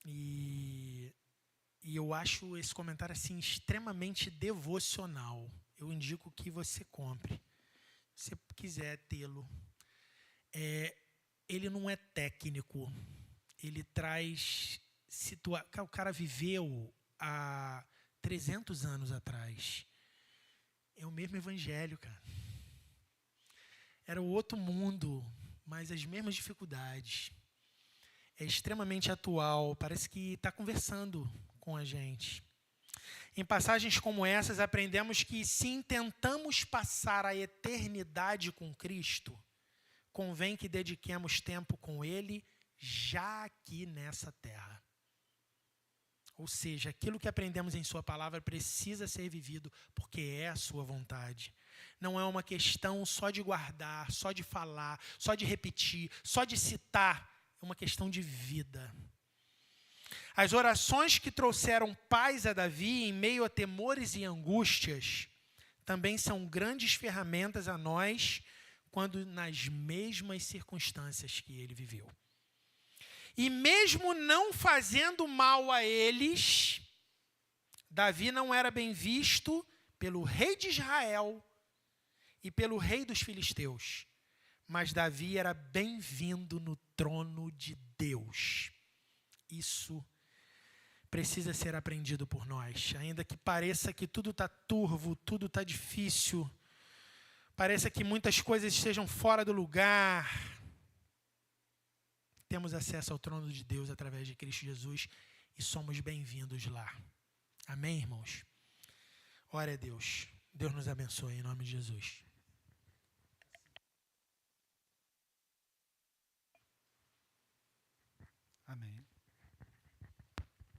E eu acho esse comentário assim extremamente devocional. Eu indico que você compre, se você quiser tê-lo. Ele não é técnico. Ele traz... O cara viveu há 300 anos atrás. É o mesmo evangelho, cara. Era o outro mundo, mas as mesmas dificuldades. É extremamente atual, parece que está conversando com a gente. Em passagens como essas, aprendemos que se intentamos passar a eternidade com Cristo, convém que dediquemos tempo com Ele já aqui nessa terra. Ou seja, aquilo que aprendemos em sua palavra precisa ser vivido, porque é a sua vontade. Não é uma questão só de guardar, só de falar, só de repetir, só de citar. É uma questão de vida. As orações que trouxeram paz a Davi em meio a temores e angústias também são grandes ferramentas a nós quando nas mesmas circunstâncias que ele viveu. E mesmo não fazendo mal a eles, Davi não era bem visto pelo rei de Israel e pelo rei dos filisteus. Mas Davi era bem-vindo no trono de Deus. Isso precisa ser aprendido por nós. Ainda que pareça que tudo está turvo, tudo está difícil, pareça que muitas coisas estejam fora do lugar, temos acesso ao trono de Deus através de Cristo Jesus e somos bem-vindos lá. Amém, irmãos? Ora a Deus. Deus nos abençoe em nome de Jesus. Amém.